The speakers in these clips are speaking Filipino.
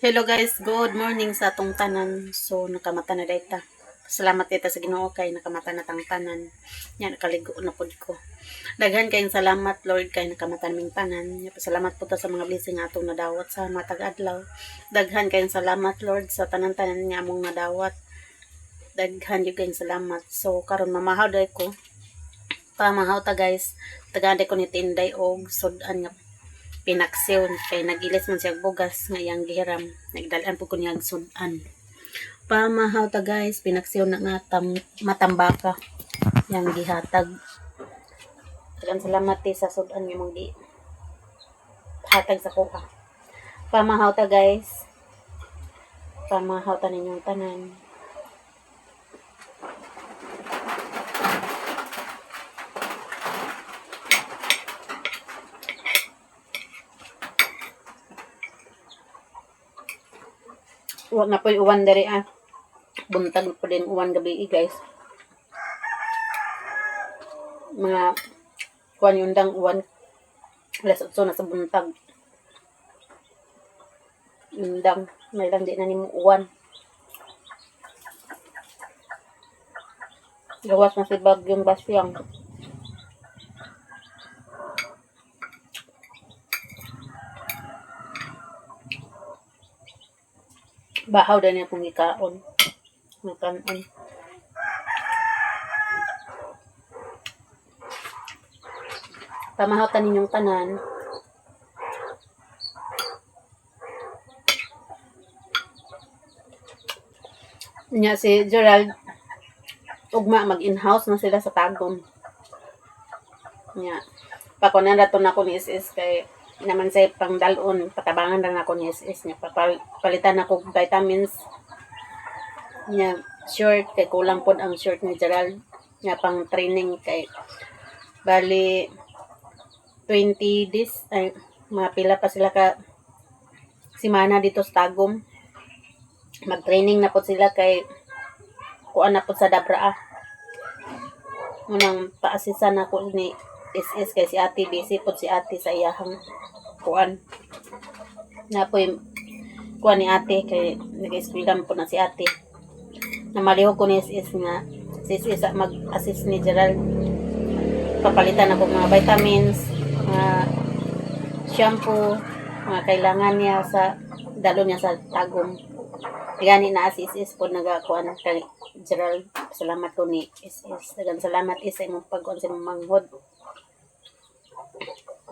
Hello guys, good morning sa atong tanan. So nakamata na dayta. Salamat dita sa Ginoo kay nakamata na tang tanan. Nya nakaligo na pud ko. Daghan kayong salamat Lord kay nakamata naming tanan. Nya pasalamat pud ta sa mga blessing nga atong nadawat sa matag adlaw. Daghan kayong salamat Lord sa tanan-tanan nga among nadawat. Daghan gyud kayong salamat. So karon mamahaw day ko. Pamahaw ta guys. Tagaday ko ni tinday og sudan nga pinaksiw kay nagilis man siya bugas nga iyang gihiram, nagdalan po ko niyang sudan. Pamahaw ta guys, pinaksiw na nga matambaka yang gihatag. Daghang salamat sa sudan nga mong gi hatag sa kuha. Pamahaw ta guys, pamahaw ta ninyong tanan. Huwag na po yung uwan dari buntag po din uwan gabi guys. Mga kuwan yung dang uwan. Alas 8 na sa buntag. Yung dang, may lang di na nimo uwan. Gawas na si Bagyong Basyang. Bahaw din akong ikaon. Makanon. Pamahaw ta ninyong tanan. Nya si Gerald ugma mag-in-house na sila sa Tagum. Nya pakunan rato na ko ni SS kay naman sa pangdalon patabangan lang ako ni SS nya palitan ako vitamins nya short kay kulang pod ang short ni Gerald nya pang training kay bali 20 days ay mapila pa sila ka simana dito sa Tagum. Mag-training na pod sila kay kuan na pod sa Dabra. Munang paasisan ako ni SS kay si ate busy pod si ate sa iyahang kuan. Na po kuan ni ate kay nag-eskwelahan po na si ate. Namalihog ko ni SS nga si SS mag-assist ni Gerald. Papalitan ako mga vitamins, mga shampoo, mga kailangan niya sa dalo niya sa Tagum. Gani na si SS po nagakuan kay Gerald. Salamat ko ni SS. Daghang salamat isa imong pag-kuan sa imong manghod.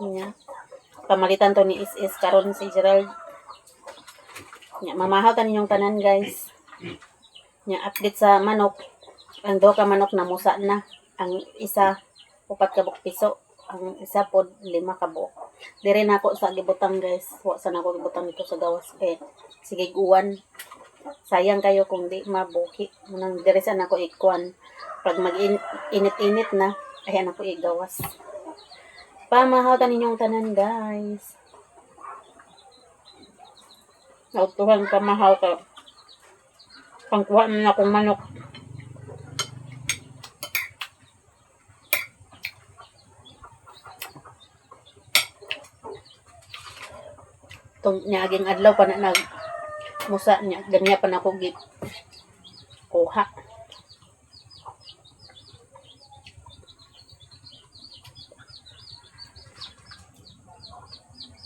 Nya pamalitan to ni SS karon si Gerald. Nya mamahaw ta ninyong tanan guys. Nya update sa manok. Ang 2 ka manok na musa na. Ang isa 4 ka buok piso. Ang isa pod 5 ka buok. Dire na ako sa gibutang guys. Wa sa nako gibutang dito sa gawas kay sige guwan. Sayang kayo kung di mabuhi. Munang dire sa nako ikuan. Pag mag-init-init na, ayan ako igawas. Pamahaw ta ninyong tanan guys. Nautuhan pamahaw ka. Pangkuha na akong manok. Itong niaging adlaw pa na musa niya. Ganyan pa na ako kuha.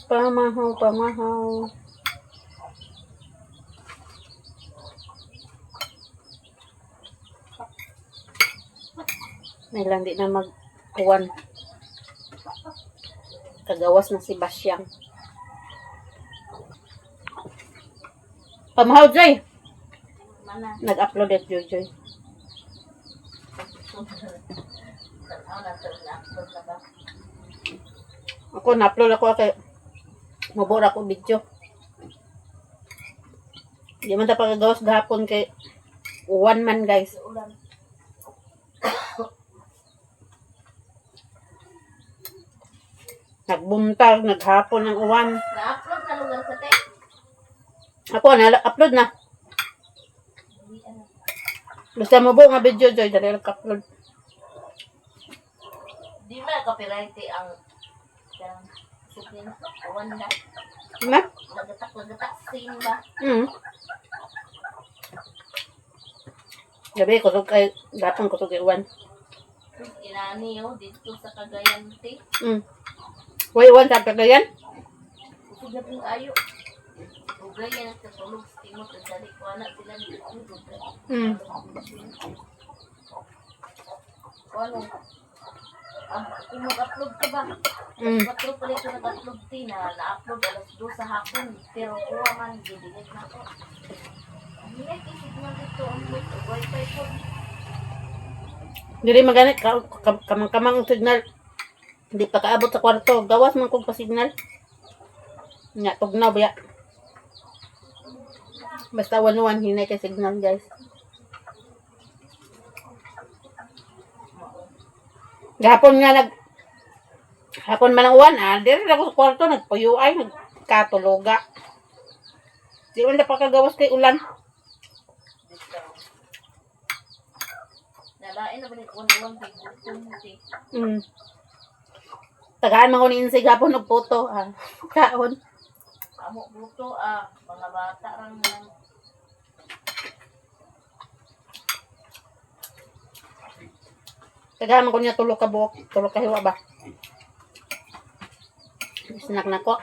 Pamahaw, pamahaw. May lang di na magkuwan. Kagawas na si Basyang. Pamahaw, Joy! Nag-upload at Joy. Ako, na-upload ako kay mabura ko video. Di man ta pagagawas gahapon kay uwan man guys. Nagbuntag, naghapon ng uwan. Na-upload na lugar sa te. Ako, na-upload na. Basta mo nga video, Joy, dali nag-upload. Di ba copyright ang sukin? Uwan na. Na? Lagatak. 16 ba? Gabi, kusog kay, gatong kusog kay Uwan. Inani oh, dito sa Cagayan te. Uy, Uwan, sabi ka yan? Kusog na pong kayo. Ugayan ang katulog sa timot. Ang dali ko anak sila ni Kutulog. Ano? Kung mag-upload ka ba? Mag-upload pala ito nag-upload din na na-upload alas 2 sa hapon. Pero kuha man, gidinig na ko. Ang hinig isip mo dito ang wifi ko. Dili maganit, kamang-kamang ang signal. Hindi pa kaabot sa kwarto. Gawas man kong pa-signal. Nga, tugnaw ba ya? Basta one hinay kay signal, guys. Gahapon nga hapon man ang Uwan, diri ako sa kwarto, nagpuyuay, nagkatuloga. Di man na pakagawas kay ulan. Nalain na ba ni Uwan kay Kutulog? Tagaan man ko ni Insay gapon og puto. Kaon. Amo buto mga bata rang Tagaan man ko niya tulo ka buok, tulo ka hiwa ba. Snack na ko.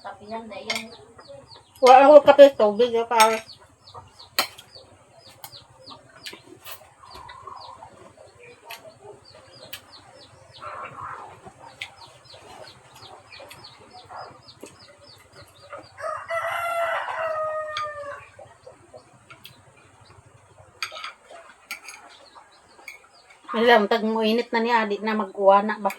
kapingan na yan. Wala ako kape, tubig. Para. Alam, tag mo init na niya, di na mag-uwana ba?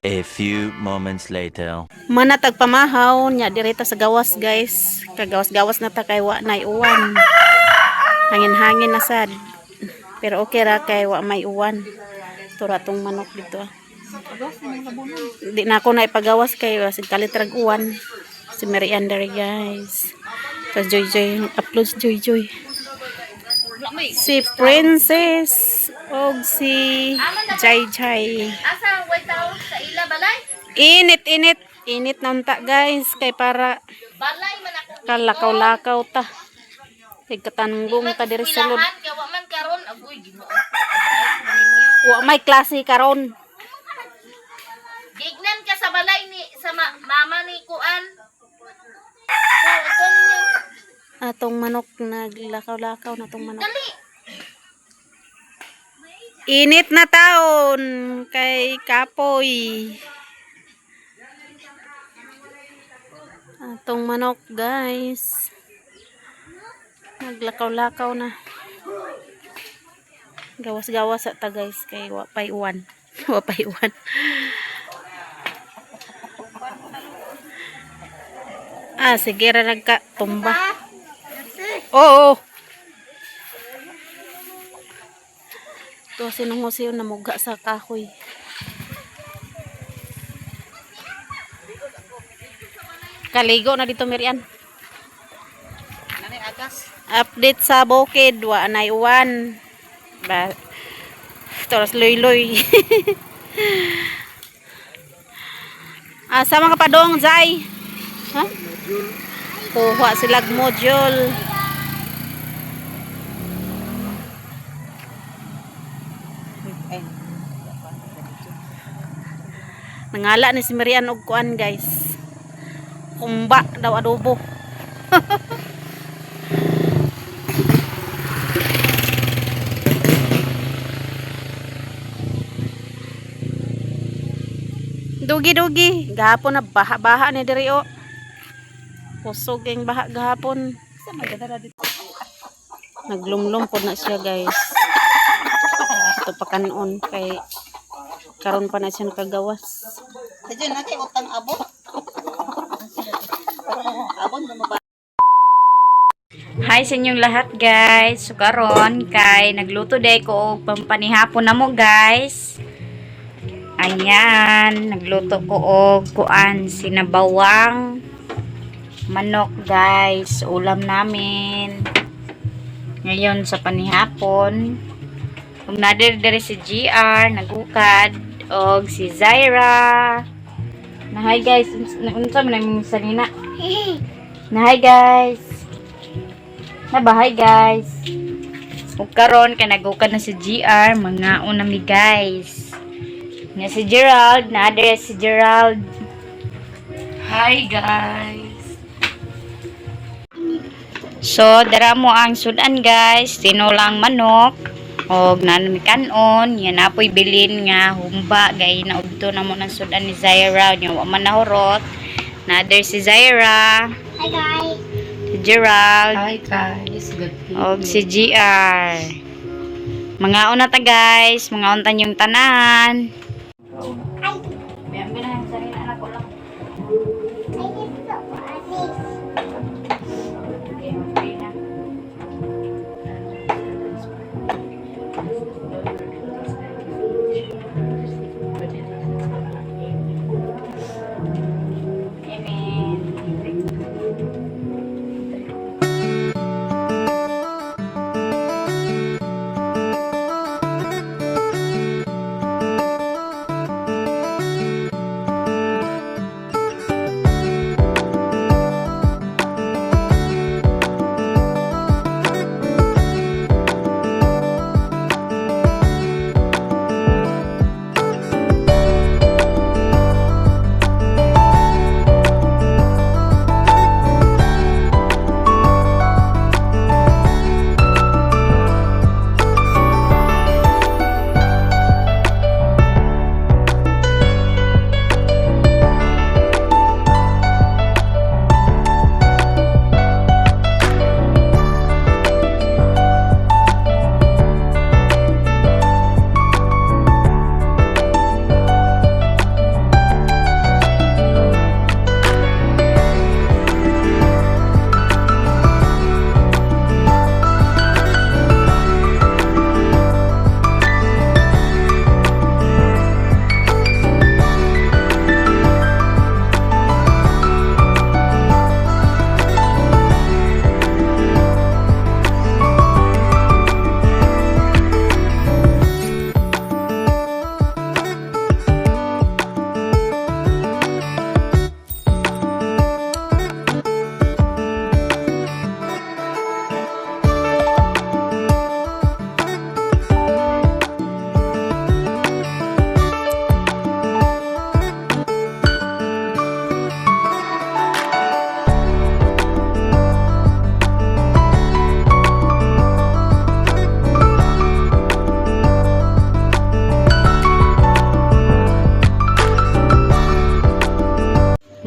A few moments later. Manatag pamahaw niya direta sa gawas, guys. Kagawas-gawas na ta kay wa nay uwan. Hangin-hangin na sad. Pero okay ra kay wa may uwan. Tura tong manok dito. Di na ako na ipagawas kay sig kalitrag uwan. Si Meriander, guys. Sa Joy upload si Joy. Si Princess og si Jai. Asa ang white towel sa ila balay? Init nanta, guys, kay para Balay man ako. kalakaw-lakaw ta. Ikatanggong ta diri sa loob. Kaya wa man karon agoy Ginoo. Adrive man niyo. Wa may klase karon. Gignan ka sa balay ni sa mama ni Kuan. So, ito niyo. Atong manok naglakaw-lakaw na tong manok. Dali. Init na taon kay Kapoy. Atong manok, guys. Naglakaw-lakaw na. Gawas-gawas ta, guys, kay wapay uwan. Wapay uwan. Sige ra nagkatumba. Oo. Ito sinungusiyo na muga sa kahoy. Kaligo na dito, Mirian. Update sa bukid, wa nay uwan. Ba, toras loy-loy. Asa mga padong, Zay? Ha? Kuha silag module. Nangala ni si Mirian og kuan, guys. Kumba daw adobo. Dugi. Gahapon na baha ni diri o. Kusog ang baha gahapon. Naglumlum pod na siya, guys. Ito pa kanon kay karon pa na siya nakagawas. Diyan natin utang abot. Abot mo ba? Hi sa inyong lahat, guys. So karon kay nagluto day ko og pampanihapon namo, guys. Ayan, nagluto ko og kuan sinabawang manok guys, ulam namin ngayon sa panihapon. Ug nadir diri si GR nagukad og si Zaira. Na hi guys, unsa man ang salina? Na hi guys. Na ba hi guys. Ug karon kay nagukad na si GR, mga unami guys. Nga si Gerald, na diri si Gerald. Hi guys. So, dara mo ang sudan guys, tinulang manok og nanami kanon, yan apoy bilin nga humba gay na udto na mo ng sudan ni Zaira, nya wa man nahurot. Na there si Zaira. Hi guys. Si Gerald. Hi guys. Good Og si GR. Mga una ta guys, mga untan yung tanan.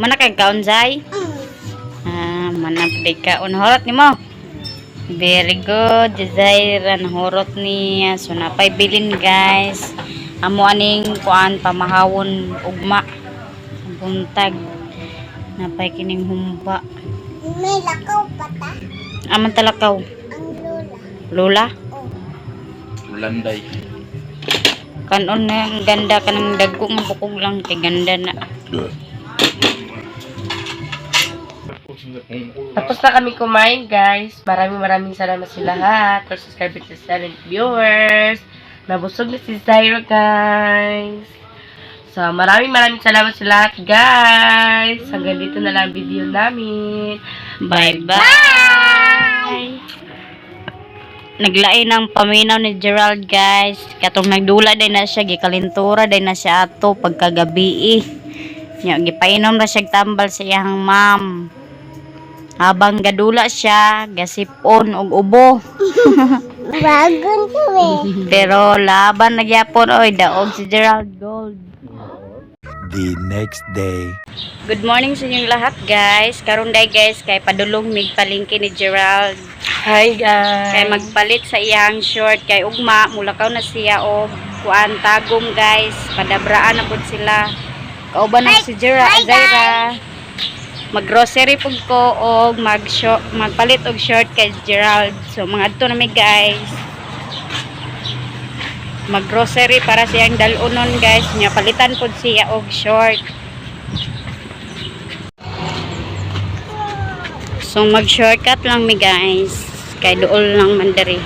Mana kay kaunjay? Mana pwede ka unhorot ni mo? Very good, Zaira nahurot niya. So napay bilin guys. Amo aning kuan pamahawon ugma. Buntag. Napay kining humba. May lakaw pa ta. Aman talakaw. Ang lola. Lola? Landay. Kanon na ang ganda kanang dagko nga bukog lang kay ganda na. Tapos na kami kumain, guys. Maraming salamat sa lahat. For subscribing sa silent viewers. Nabusog na si Zaira, guys. So, maraming salamat sa lahat, guys. Hanggang dito na lang ang video namin. Bye-bye! Naglain ng paminaw ni Gerald, guys. Katong nagdula day na siya, gikalintura day na siya ato pagkagabi. Nya gipainom na siya tambal sa iyang ma'am. Habang gadula siya, gasipon og ubo. Bagon kami. Pero laban nagyapon oy daog si Gerald Gold. The next day. Good morning sa inyong lahat, guys. Karon day guys kay padulong mig palengke ni Gerald. Hi, guys. Kay magpalit sa iyang short kay ugma mulakaw na siya og kuan tagom, guys. Padabraan na pud sila. Kauban na si Zaira. Mag-grocery pug ko og magpalit og short kay Gerald. So mga adto na mi, guys. Mag-grocery para siyang dalunon, guys. Nya palitan pud siya og short. So mag-shortcut lang mi guys. Kay dool lang man diri.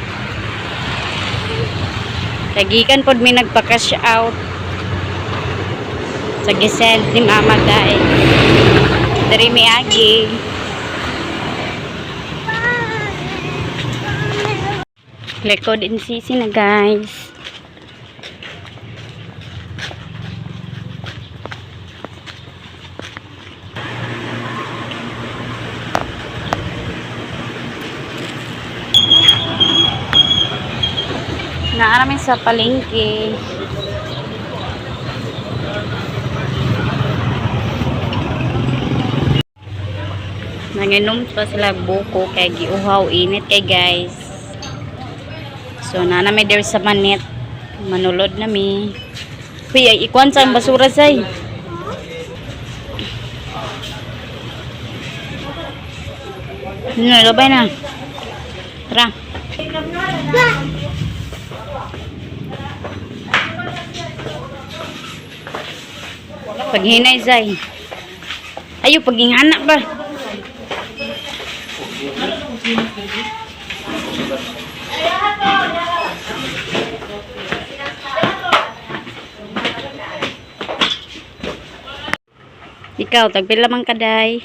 Tagikan pod mi nagpa-cash out. Sa gisend ni mama guys. Diri mi agi. Likod in sisi na guys. Naaramin sa palengke. Nanginom pa sila buko kay giuhaw init kay guys. So nanami there sa manit. Manulod nami. Uy, ay ikuan sa basura say. Labay na. Tara. Paghinay zay. Ayo pagingana ba? Ikaw tagpila man kaday.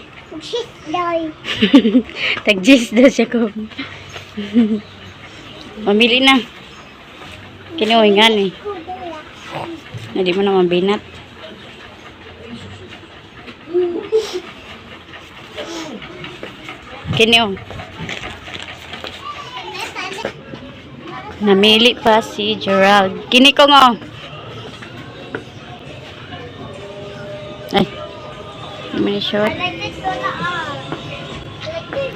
Tagjis daw siya ko. Pamili na. Kinuwi nga ni. Hindi mo na mabinat. Kinyo. Namili pa si Gerald. Kini ko ngo. Ay. Mini short.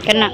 Kana.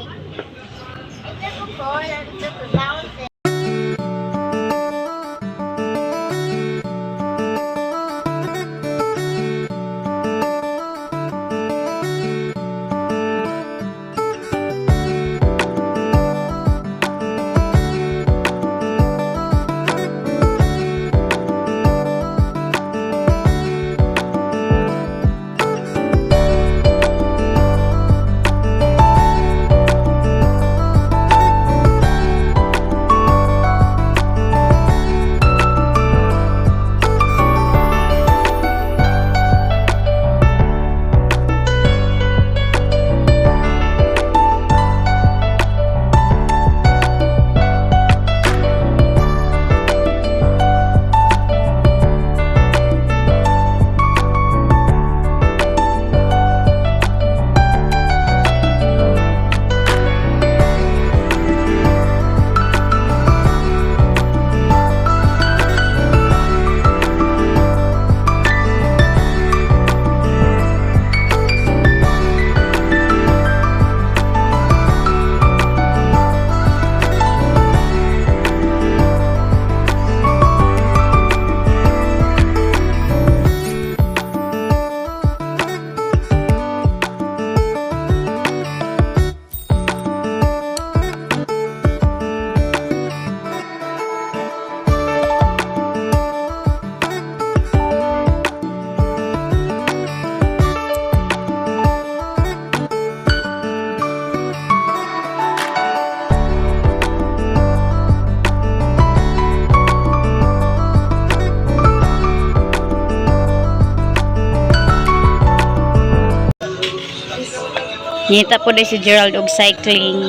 Nita po din si Gerald og cycling.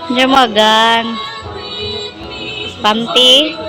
Jamagan. Panty.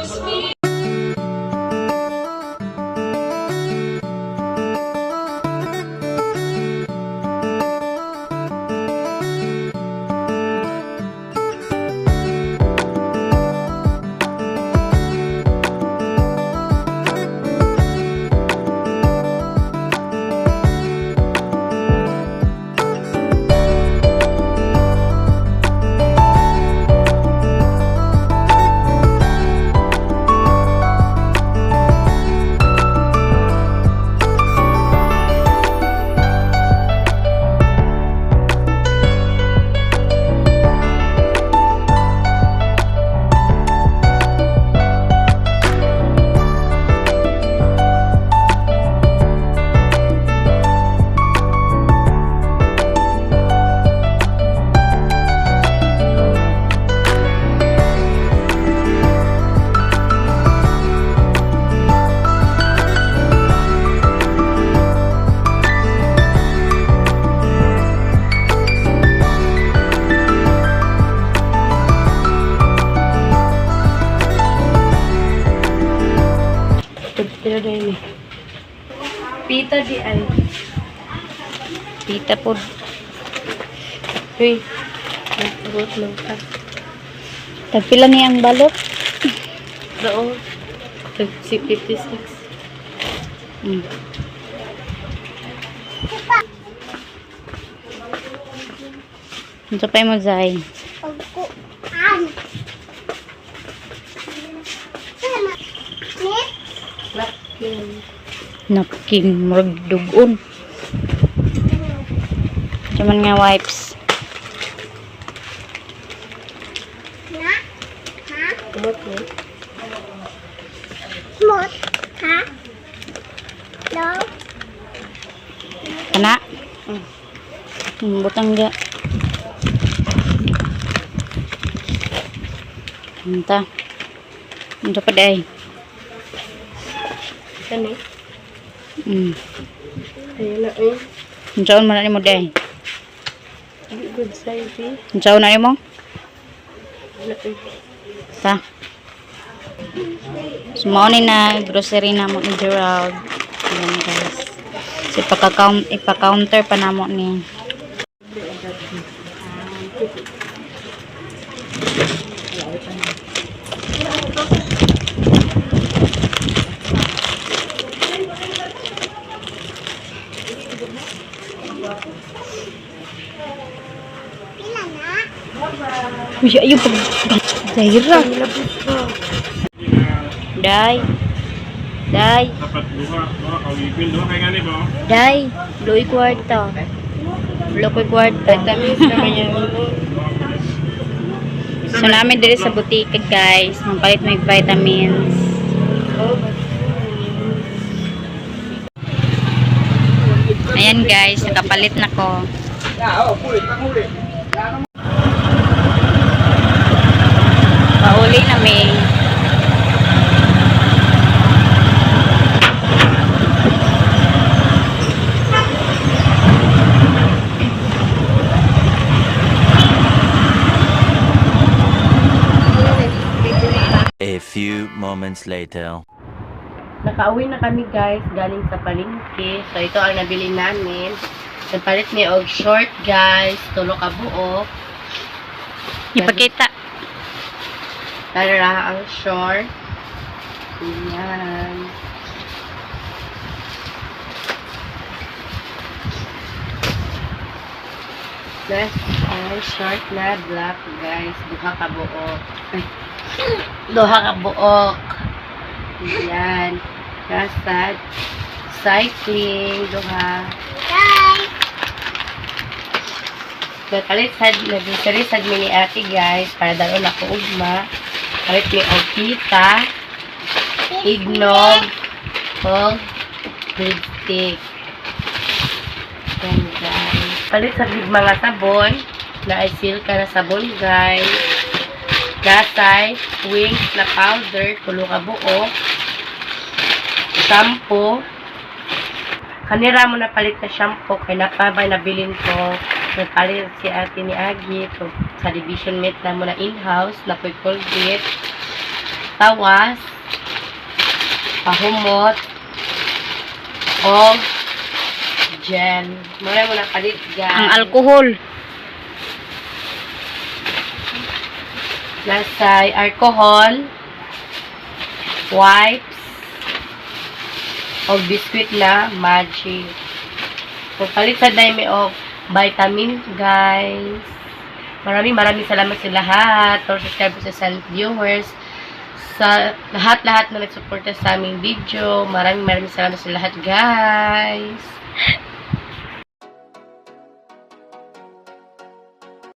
tita di ay. Tita po. Uy. Nagbuot lang ka. Tagpila niya ang balot. Doon. Si 56. Mm. Ito pa mo, Zay. Napkin. Napkin, murag dugon. Cuman nga wipes. Kumot mo. Kana? Butang dia. Entah. Ito pa day. Kani. Ayun na eh. Unsaon man ni mo day? Good size eh. Unsaon na ni mo? Wala eh. Ta. Sumaw ni na grocery na mo ni Gerald. Ayan guys. So, ipa-counter pa na mo ni. Uy, ayaw pag... Dahira. Day. Day. Day. Luoy kwarta. Luoy kwarta. Tamis naman yan. So, namin dito sa butika, guys. Mampalit may vitamins. Ayan, guys. Nakapalit na ko. Pauli na may. A few moments later. Nakauwi na kami guys, galing sa palengke. So ito ang nabili namin. Nagpalit ni og short guys, tulo ka buo. Ipakita. Tara ang short. Ayan. Next, ang short na black guys, duha ka buok. Ay, duha ka buok. Ayan. Nasa cycling, duha. Nagpalit sad mini ate guys, para daron ako ugma. Palit ni og pita, ignog, og breadstick. Yan guys. Palit sa mga sabon, na ay silka na sabon guys. Gasay, wings na powder, tulo ka buo. Shampoo. Kanira mo na palit na shampoo, kaya napabay nabilin ko. Nagpalit si ate ni Agi to, sa division mate na mo na in-house na po Colgate, tawas, pahumot, o gel. Muna mo na palit guys. Ang alcohol. Lasay, alcohol, wipes, o biscuit na Magic. So, palit sa dime of vitamin, guys. Maraming salamat sa lahat. Or subscribers sa silent viewers. Sa lahat-lahat na nagsuporta sa aming video. Maraming salamat sa lahat, guys.